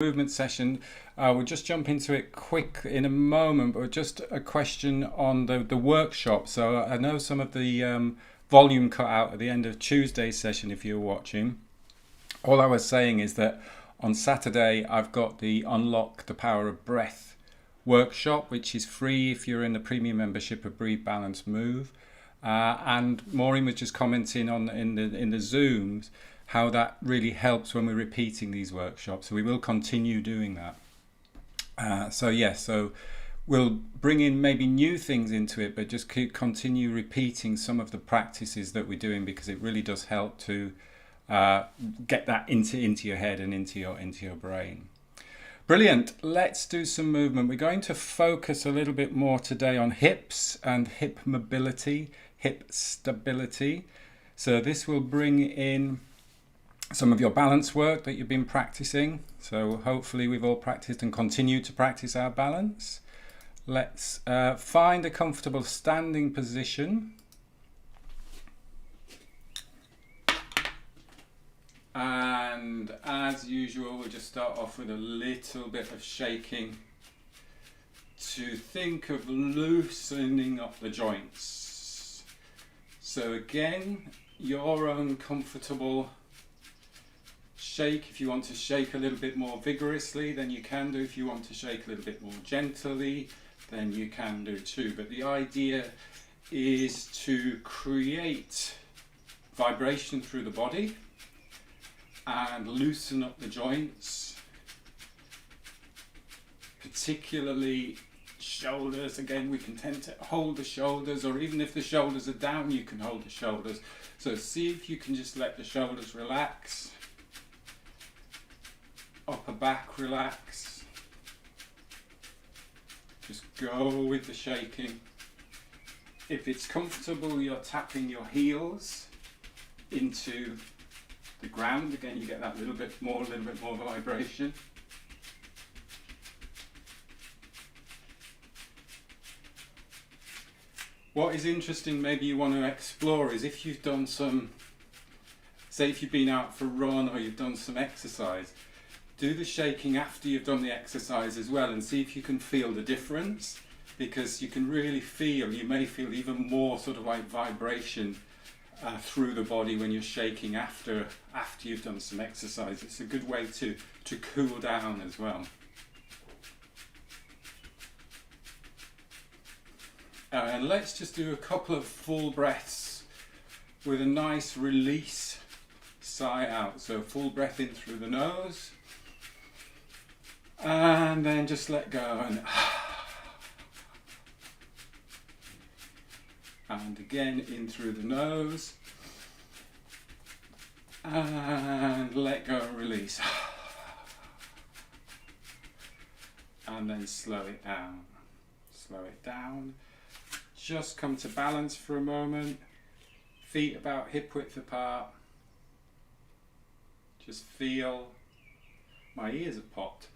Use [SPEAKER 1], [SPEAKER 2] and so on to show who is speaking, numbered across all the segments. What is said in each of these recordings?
[SPEAKER 1] movement session. We'll just jump into it quick in a moment, but just a question on the workshop. So I know some of the volume cut out at the end of Tuesday's session if you're watching. All I was saying is that on Saturday I've got the Unlock the Power of Breath workshop, which is free if you're in the premium membership of Breathe, Balance, Move. And Maureen was just commenting on in the Zooms how that really helps when we're repeating these workshops. So we will continue doing that. So we'll bring in maybe new things into it, but just continue repeating some of the practices that we're doing, because it really does help to get that into your head and into your brain. Brilliant. Let's do some movement. We're going to focus a little bit more today on hips and hip mobility, hip stability. So this will bring in some of your balance work that you've been practicing. So hopefully we've all practiced and continue to practice our balance. Let's find a comfortable standing position. And as usual, we'll just start off with a little bit of shaking to think of loosening up the joints. So again, your own comfortable shake. If you want to shake a little bit more vigorously, then you can do. If you want to shake a little bit more gently, then you can do too. But the idea is to create vibration through the body and loosen up the joints, particularly shoulders. Again, we can tend to hold the shoulders, or even if the shoulders are down, you can hold the shoulders. So see if you can just let the shoulders relax. Upper back relax. Just go with the shaking. If it's comfortable, you're tapping your heels into the ground. Again, you get that little bit more vibration. What is interesting, maybe you want to explore, is if you've done some, say if you've been out for a run or you've done some exercise, do the shaking after you've done the exercise as well, and see if you can feel the difference, because you can really feel, you may feel even more sort of like vibration through the body when you're shaking after you've done some exercise. It's a good way to cool down as well. And let's just do a couple of full breaths with a nice release sigh out. So full breath in through the nose, and then just let go, and again in through the nose, and let go and release, and then slow it down. Just come to balance for a moment, feet about hip width apart. Just feel, my ears have popped.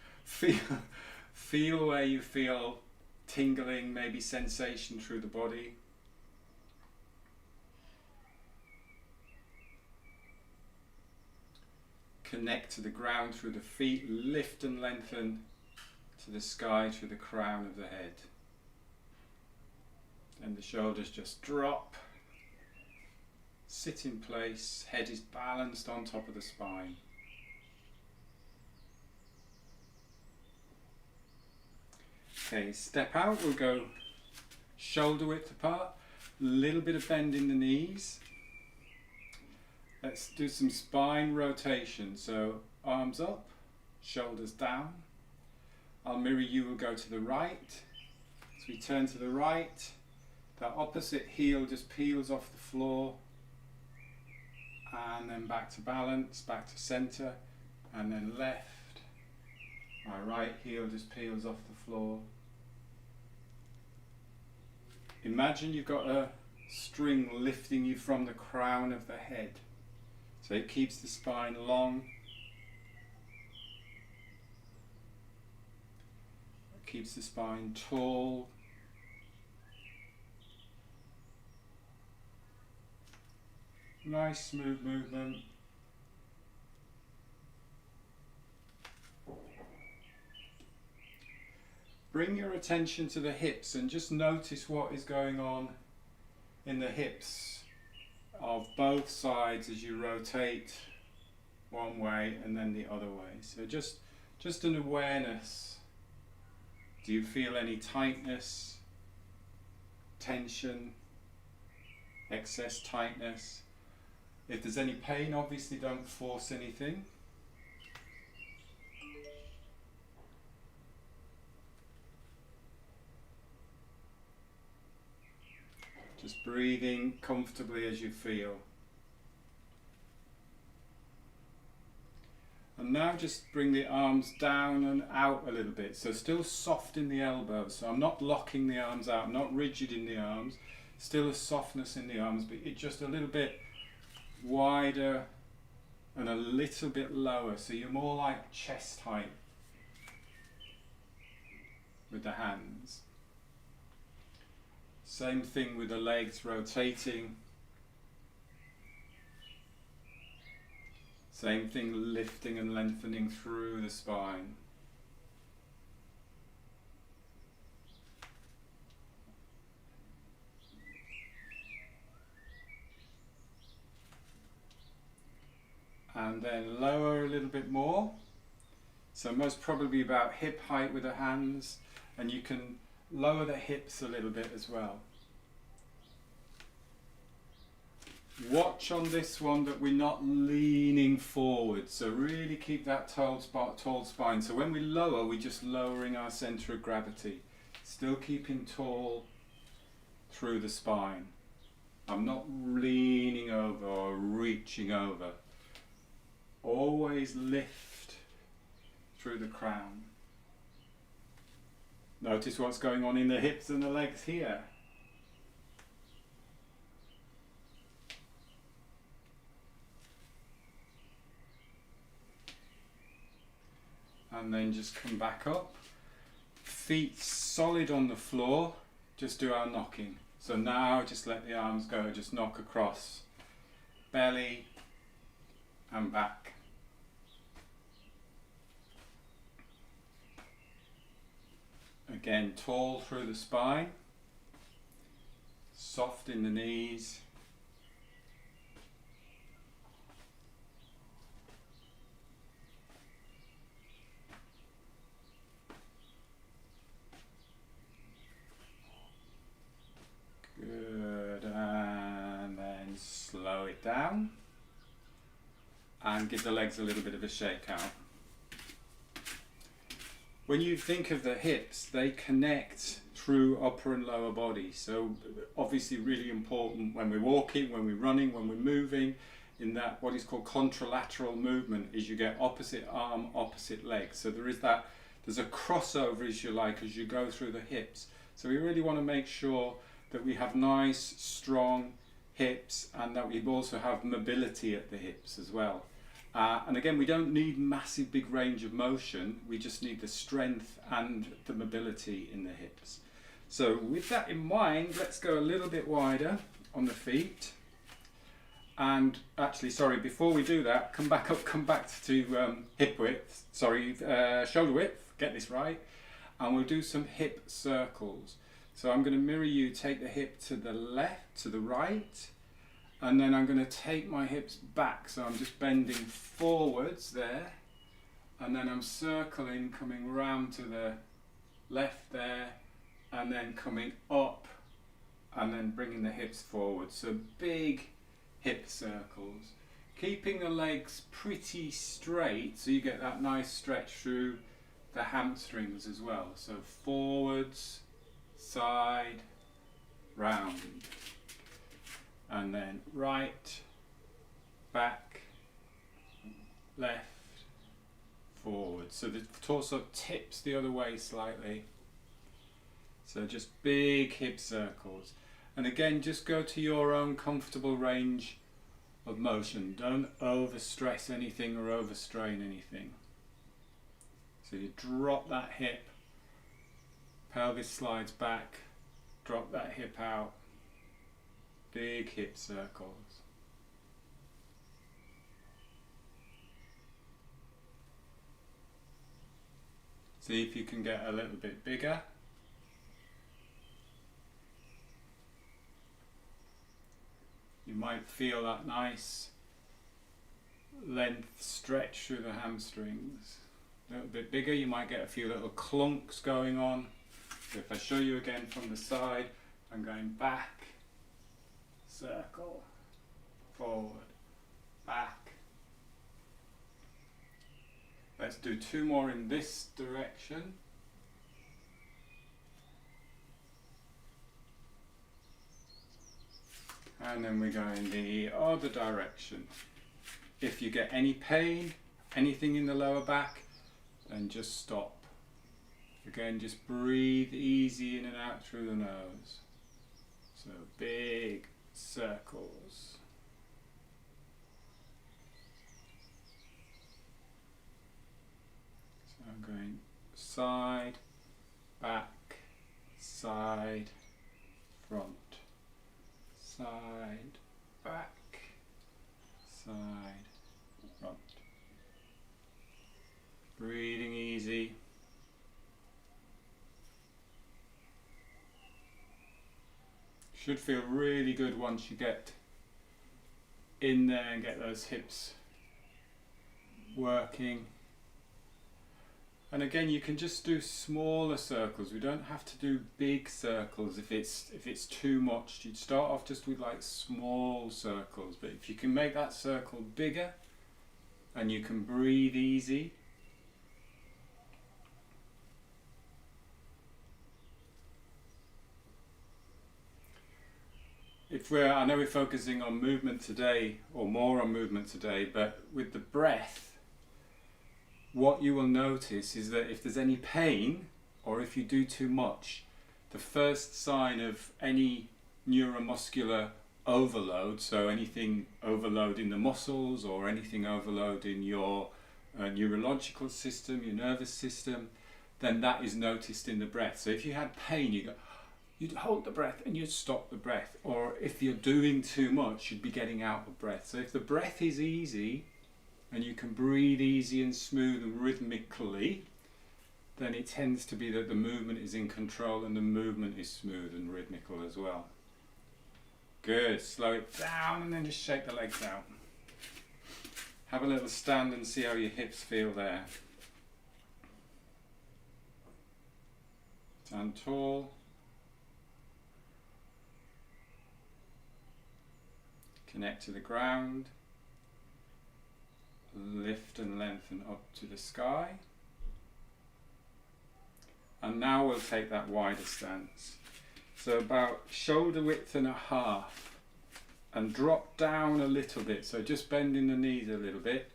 [SPEAKER 1] Feel where you feel tingling, maybe sensation through the body. Connect to the ground through the feet, lift and lengthen to the sky through the crown of the head. And the shoulders just drop, sit in place, head is balanced on top of the spine. Okay, step out, we'll go shoulder width apart, little bit of bend in the knees. Let's do some spine rotation, so arms up, shoulders down. I'll mirror you, we'll go to the right. As we turn to the right, that opposite heel just peels off the floor, and then back to balance, back to center, and then left. My right heel just peels off the floor. Imagine you've got a string lifting you from the crown of the head. So it keeps the spine long. It keeps the spine tall. Nice smooth movement. bring your attention to the hips and just notice what is going on in the hips of both sides as you rotate one way and then the other way. So just an awareness. Do you feel any tightness, tension, excess tightness? If there's any pain, obviously don't force anything. Just breathing comfortably as you feel. And now just bring the arms down and out a little bit. So still soft in the elbows. So I'm not locking the arms out, I'm not rigid in the arms. Still a softness in the arms, but it's just a little bit wider and a little bit lower. So you're more like chest height with the hands. Same thing with the legs rotating. Same thing, lifting and lengthening through the spine. And then lower a little bit more. So most probably about hip height with the hands, and you can lower the hips a little bit as well. Watch on this one that we're not leaning forward, so really keep that tall spine. So when we lower, we're just lowering our centre of gravity, still keeping tall through the spine. I'm not leaning over or reaching over. Always lift through the crown. Notice what's going on in the hips and the legs here. And then just come back up. Feet solid on the floor. Just do our knocking. So now just let the arms go, just knock across. Belly and back. Again, tall through the spine. Soft in the knees. Good, and then slow it down and give the legs a little bit of a shake out. When you think of the hips, they connect through upper and lower body. So obviously really important when we're walking, when we're running, when we're moving, in that what is called contralateral movement is you get opposite arm, opposite leg. So there's a crossover, as you like, as you go through the hips. So we really want to make sure that we have nice, strong hips and that we also have mobility at the hips as well. And again, we don't need massive big range of motion, we just need the strength and the mobility in the hips. So with that in mind, let's go a little bit wider on the feet. And actually, sorry, before we do that, come back to hip width, shoulder width, get this right. And we'll do some hip circles. So I'm going to mirror you, take the hip to the left, to the right, and then I'm going to take my hips back. So I'm just bending forwards there, and then I'm circling, coming round to the left there, and then coming up, and then bringing the hips forward. So big hip circles. Keeping the legs pretty straight, so you get that nice stretch through the hamstrings as well. So forwards, side, round, and then right, back, left, forward. So the torso tips the other way slightly. So just big hip circles. And again, just go to your own comfortable range of motion. Don't overstress anything or overstrain anything. So you drop that hip, pelvis slides back, drop that hip out, big hip circles. See if you can get a little bit bigger. You might feel that nice length stretch through the hamstrings. A little bit bigger, you might get a few little clunks going on. If I show you again from the side, I'm going back, circle, forward, back. Let's do 2 more in this direction. And then we go in the other direction. If you get any pain, anything in the lower back, then just stop. Again, just breathe easy in and out through the nose. So big circles. So I'm going side, back, side, front. Side, back, side, front. Breathing easy. Should feel really good once you get in there and get those hips working. And again, you can just do smaller circles. We don't have to do big circles if it's too much. You'd start off just with like small circles, but if you can make that circle bigger and you can breathe easy, I know we're focusing on movement today, or more on movement today, but with the breath, what you will notice is that if there's any pain, or if you do too much, the first sign of any neuromuscular overload, so anything overload in the muscles or anything overload in your neurological system, your nervous system, then that is noticed in the breath. So if you had pain, you'd hold the breath and you'd stop the breath. Or if you're doing too much, you'd be getting out of breath. So if the breath is easy, and you can breathe easy and smooth and rhythmically, then it tends to be that the movement is in control and the movement is smooth and rhythmical as well. Good, slow it down and then just shake the legs out. Have a little stand and see how your hips feel there. Stand tall. Connect to the ground. Lift and lengthen up to the sky. And now we'll take that wider stance. So about shoulder width and a half. And drop down a little bit. So just bending the knees a little bit.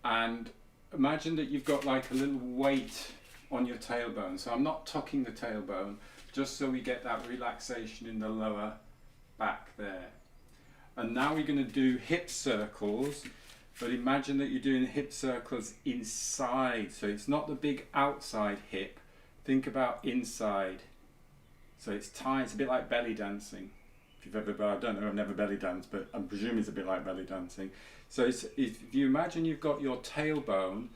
[SPEAKER 1] And imagine that you've got like a little weight on your tailbone. So I'm not tucking the tailbone, just so we get that relaxation in the lower back there. And now we're going to do hip circles. But imagine that you're doing hip circles inside, so it's not the big outside hip. Think about inside. So it's tight, it's a bit like belly dancing. If you've ever, I don't know, I've never belly danced, but I presume it's a bit like belly dancing. So if you imagine you've got your tailbone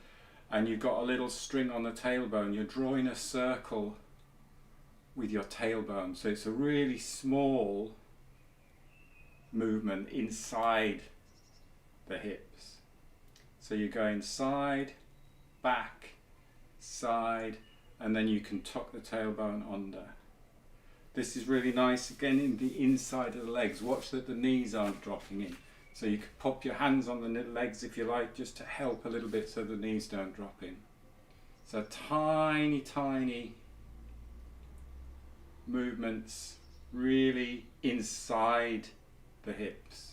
[SPEAKER 1] and you've got a little string on the tailbone, you're drawing a circle with your tailbone. So it's a really small movement inside the hips. So you're going side, back, side, and then you can tuck the tailbone under. This is really nice again in the inside of the legs. Watch that the knees aren't dropping in. So you can pop your hands on the legs if you like, just to help a little bit so the knees don't drop in. So tiny, tiny movements really inside the hips.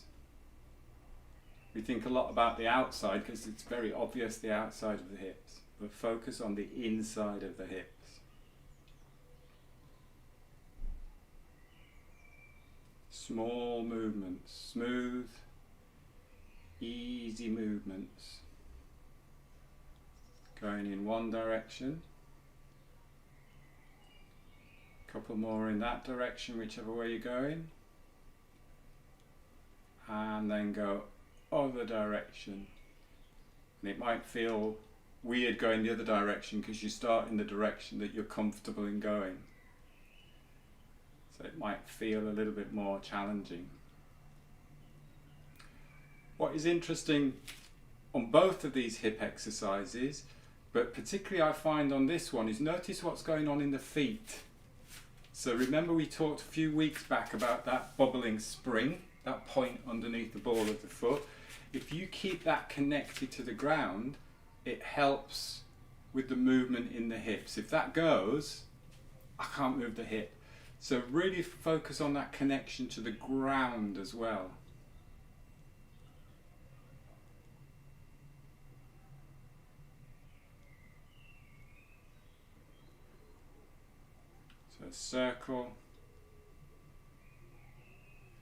[SPEAKER 1] We think a lot about the outside because it's very obvious the outside of the hips, but focus on the inside of the hips. Small movements, smooth, easy movements. Going in one direction. Couple more in that direction, whichever way you're going. And then go other direction. And it might feel weird going the other direction because you start in the direction that you're comfortable in going. So it might feel a little bit more challenging. What is interesting on both of these hip exercises, but particularly I find on this one, is notice what's going on in the feet. So remember we talked a few weeks back about that bubbling spring, that point underneath the ball of the foot. If you keep that connected to the ground, it helps with the movement in the hips. If that goes, I can't move the hip. So really focus on that connection to the ground as well. So circle.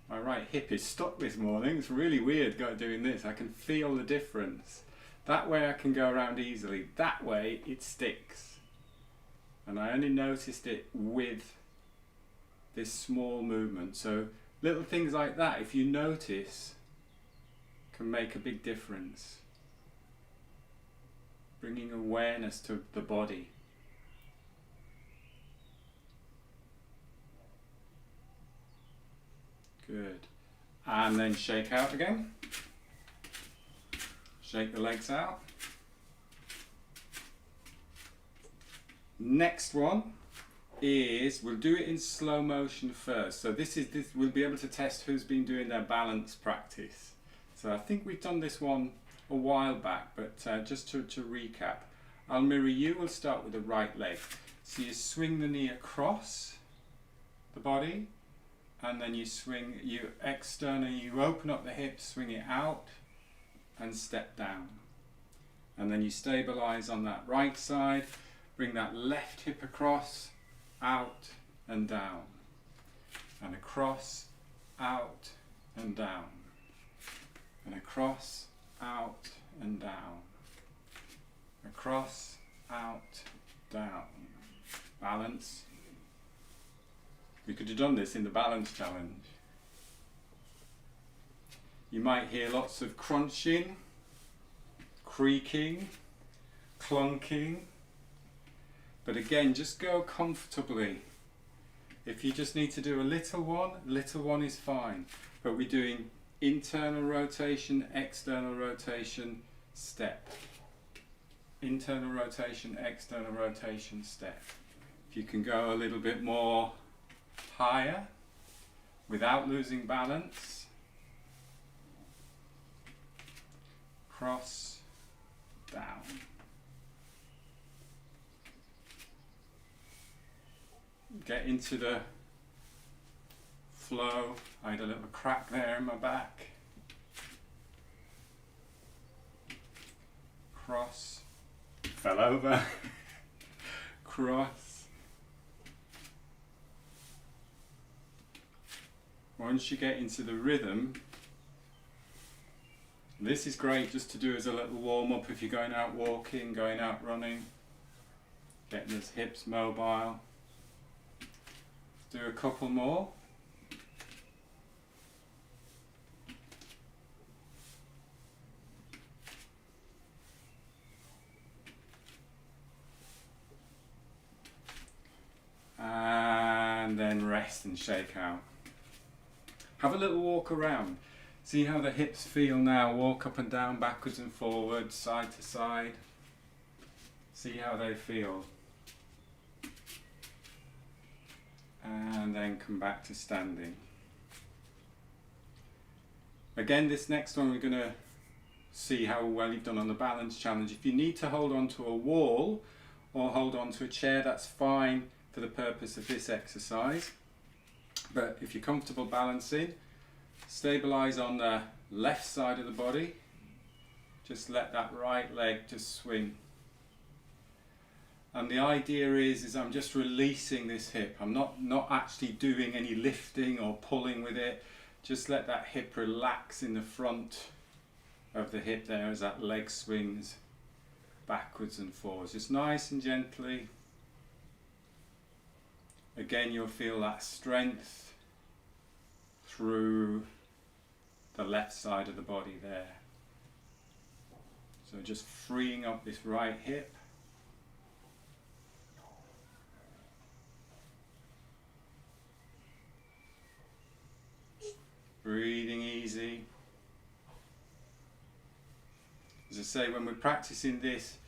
[SPEAKER 1] My right hip is stuck this morning. It's really weird doing this. I can feel the difference. That way I can go around easily. That way it sticks. And I only noticed it with this small movement. So little things like that, if you notice, can make a big difference. Bringing awareness to the body. Good. And then shake out again. Shake the legs out. Next one is, we'll do it in slow motion first. So this we'll be able to test who's been doing their balance practice. So I think we've done this one a while back, but just to recap, I'll mirror you. We'll start with the right leg. So you swing the knee across the body, and then you swing, you open up the hips, swing it out, and step down. And then you stabilize on that right side, bring that left hip across, out and down, and across, out and down, and across, out and down, across, out, down. Balance. We could have done this in the balance challenge. You might hear lots of crunching, creaking, clunking, but again, just go comfortably. If you just need to do a little one is fine. But we're doing internal rotation, external rotation, step. Internal rotation, external rotation, step. If you can go a little bit more higher without losing balance. Cross, down. Get into the flow. I had a little crack there in my back. Cross, fell over. Cross. Once you get into the rhythm, this is great just to do as a little warm-up if you're going out walking, going out running, getting those hips mobile. Do a couple more. And then rest and shake out. Have a little walk around. See how the hips feel now. Walk up and down, backwards and forwards, side to side. See how they feel. And then come back to standing. Again, this next one we're going to see how well you've done on the balance challenge. If you need to hold on to a wall or hold on to a chair, that's fine for the purpose of this exercise. But if you're comfortable balancing, stabilize on the left side of the body. Just let that right leg just swing. And the idea is I'm just releasing this hip. I'm not actually doing any lifting or pulling with it. Just let that hip relax in the front of the hip there as that leg swings backwards and forwards. Just nice and gently. Again, you'll feel that strength through the left side of the body there. So just freeing up this right hip. Breathing easy. As I say, when we're practicing this,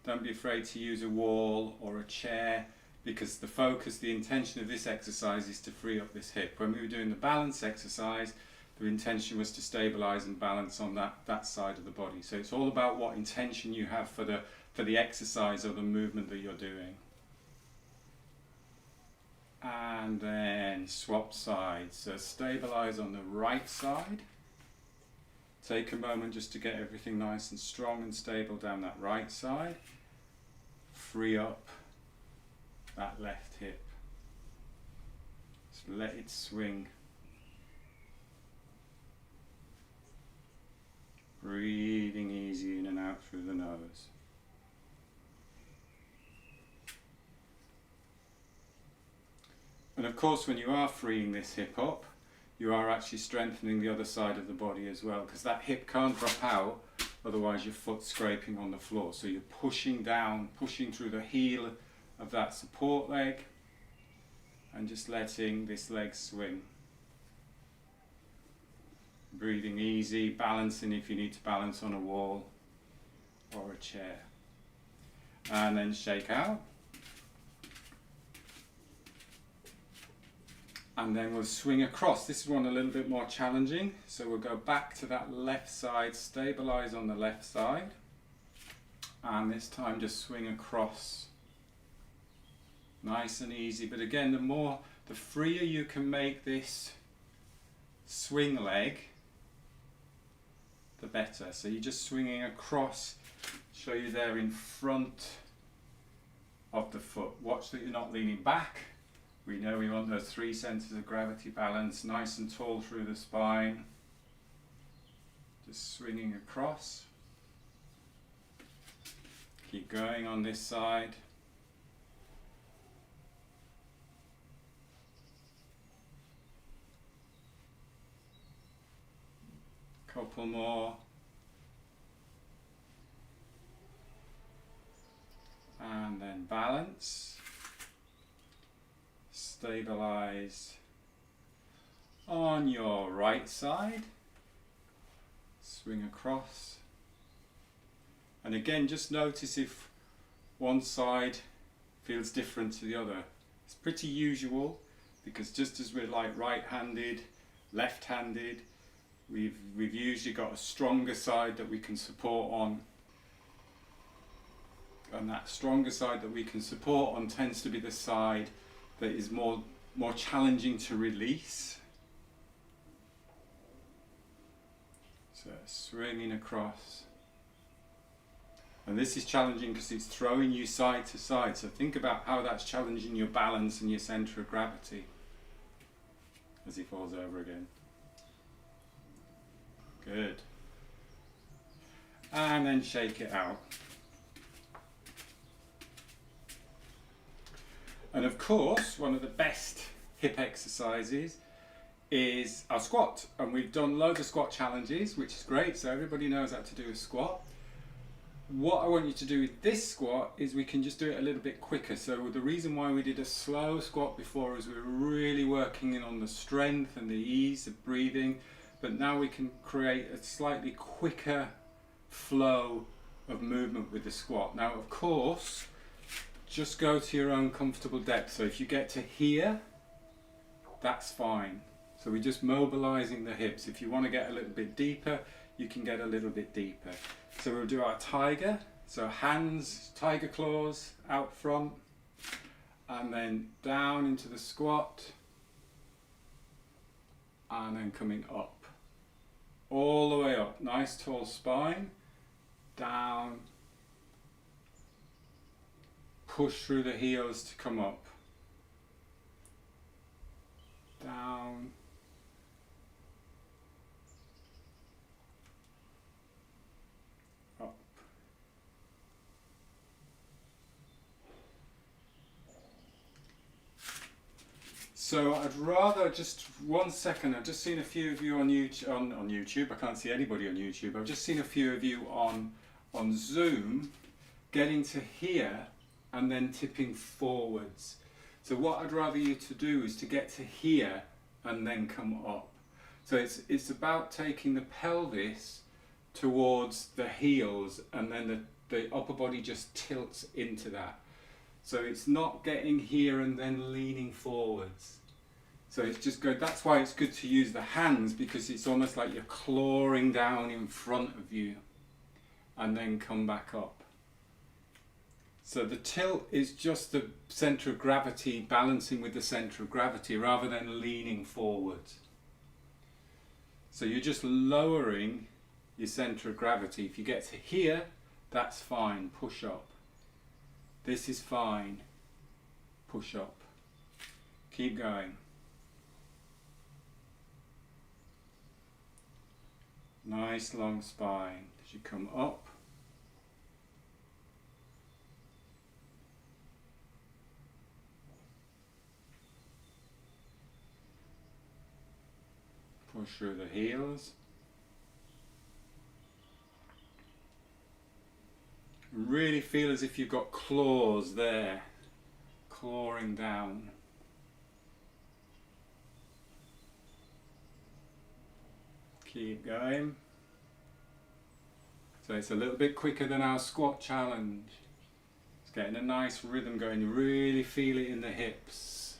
[SPEAKER 1] don't be afraid to use a wall or a chair, because the focus, the intention of this exercise is to free up this hip. When we were doing the balance exercise, the intention was to stabilize and balance on that side of the body. So it's all about what intention you have for the exercise or the movement that you're doing. And then swap sides. So stabilize on the right side. Take a moment just to get everything nice and strong and stable down that right side. Free up that left hip. Just let it swing. Breathing easy in and out through the nose. And of course, when you are freeing this hip up, you are actually strengthening the other side of the body as well, because that hip can't drop out, otherwise your foot's scraping on the floor. So you're pushing down, pushing through the heel of that support leg, and just letting this leg swing. Breathing easy, balancing if you need to balance on a wall or a chair. And then shake out. And then we'll swing across. This is one a little bit more challenging. So we'll go back to that left side, stabilize on the left side. And this time just swing across. Nice and easy. But again, the freer you can make this swing leg, the better. So you're just swinging across. Show you there in front of the foot. Watch that you're not leaning back. We know we want those 3 centers of gravity balance, nice and tall through the spine. Just swinging across. Keep going on this side. Couple more. And then balance. Stabilize on your right side. Swing across. And again, just notice if one side feels different to the other. It's pretty usual, because just as we're like right-handed, left-handed, we've usually got a stronger side that we can support on. And that stronger side that we can support on tends to be the side that is more challenging to release. So swinging across. And this is challenging because it's throwing you side to side. So think about how that's challenging your balance and your center of gravity as he falls over again. Good. And then shake it out. And of course, one of the best hip exercises is our squat. And we've done loads of squat challenges, which is great. So everybody knows how to do a squat. What I want you to do with this squat is we can just do it a little bit quicker. So the reason why we did a slow squat before is we were really working in on the strength and the ease of breathing. But now we can create a slightly quicker flow of movement with the squat. Now, of course, just go to your own comfortable depth. So if you get to here, that's fine. So we're just mobilizing the hips. If you want to get a little bit deeper, you can get a little bit deeper. So we'll do our tiger. So hands, tiger claws out front, and then down into the squat, and then coming up. All the way up. Nice tall spine, down. Push through the heels to come up. Down. Up. So I'd rather just 1 second. I've just seen a few of you on YouTube. I can't see anybody on YouTube. I've just seen a few of you on Zoom getting to here and then tipping forwards. So what I'd rather you to do is to get to here and then come up. So it's about taking the pelvis towards the heels, and then the upper body just tilts into that. So it's not getting here and then leaning forwards. So it's just good. That's why it's good to use the hands, because it's almost like you're clawing down in front of you and then come back up. So the tilt is just the centre of gravity balancing with the centre of gravity rather than leaning forwards. So you're just lowering your centre of gravity. If you get to here, that's fine, push up. This is fine, push up. Keep going. Nice long spine as you come up. Push through the heels. Really feel as if you've got claws there, clawing down. Keep going. So it's a little bit quicker than our squat challenge. It's getting a nice rhythm going. You really feel it in the hips,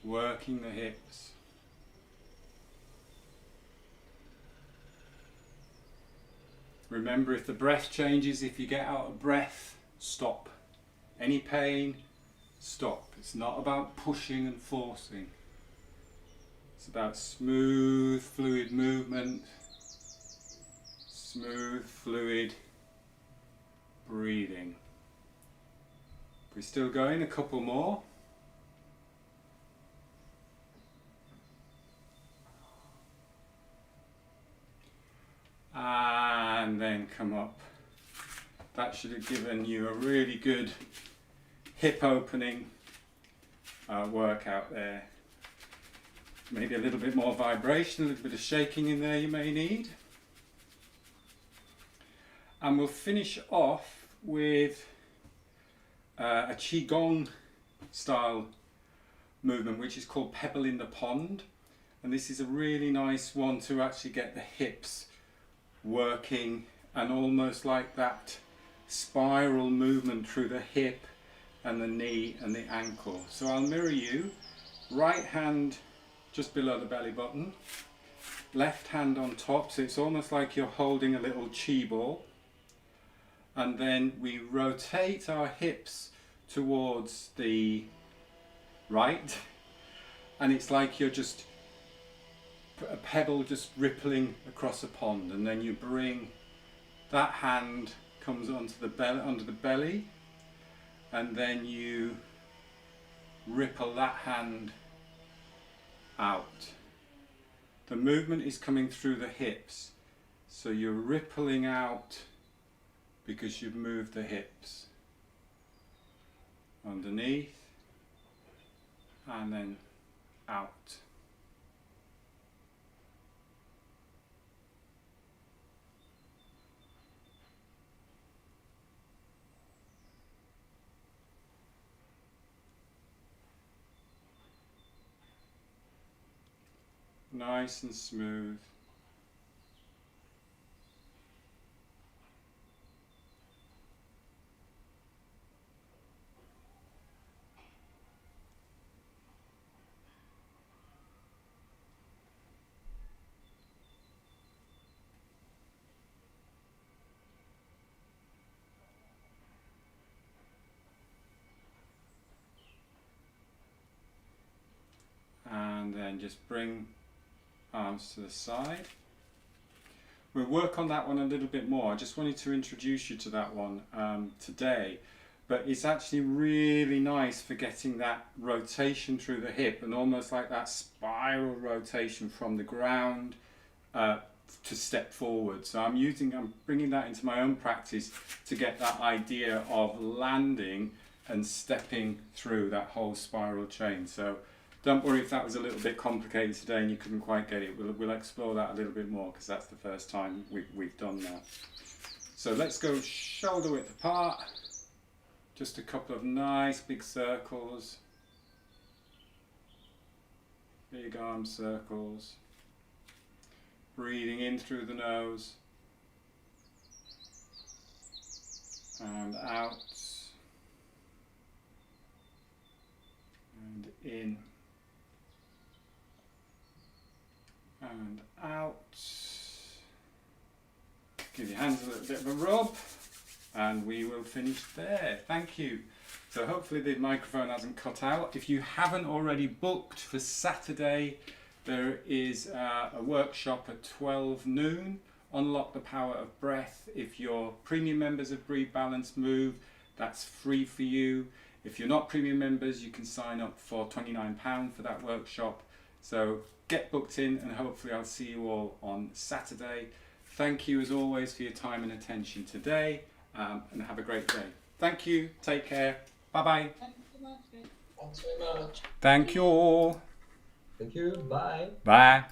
[SPEAKER 1] working the hips. Remember, if the breath changes, if you get out of breath, stop. Any pain, stop. It's not about pushing and forcing. It's about smooth, fluid movement, smooth, fluid breathing. We're still going, a couple more. And then come up. That should have given you a really good hip opening workout there. Maybe a little bit more vibration, a little bit of shaking in there you may need. And we'll finish off with a Qigong style movement, which is called Pebble in the Pond. And this is a really nice one to actually get the hips working, and almost like that spiral movement through the hip and the knee and the ankle. So I'll mirror you. Right hand just below the belly button, left hand on top, so it's almost like you're holding a little chi ball. And then we rotate our hips towards the right, and it's like you're just a pebble just rippling across a pond, and then you bring that hand comes onto the belly, under the belly, and then you ripple that hand out. The movement is coming through the hips, so you're rippling out because you've moved the hips underneath and then out. Nice and smooth. And then just bring arms to the side. We'll work on that one a little bit more. I just wanted to introduce you to that one today, but it's actually really nice for getting that rotation through the hip, and almost like that spiral rotation from the ground to step forward. So I'm bringing that into my own practice to get that idea of landing and stepping through that whole spiral chain. So don't worry if that was a little bit complicated today and you couldn't quite get it. We'll explore that a little bit more, because that's the first time we've done that. So let's go shoulder width apart. Just a couple of nice big circles. Big arm circles. Breathing in through the nose. and out, and in, and out. Give your hands a little bit of a rub, and we will finish there. Thank you. So hopefully the microphone hasn't cut out. If you haven't already booked for Saturday, there is a workshop at 12 noon. Unlock the power of breath. If you're premium members of Breathe Balance Move, that's free for you. If you're not premium members, you can sign up for £29 for that workshop. So get booked in, and hopefully I'll see you all on Saturday. Thank you as always for your time and attention today, and have a great day. Thank you. Take care. Bye-bye.
[SPEAKER 2] Thanks very much.
[SPEAKER 1] Thank you all.
[SPEAKER 2] Thank you. Bye.
[SPEAKER 1] Bye.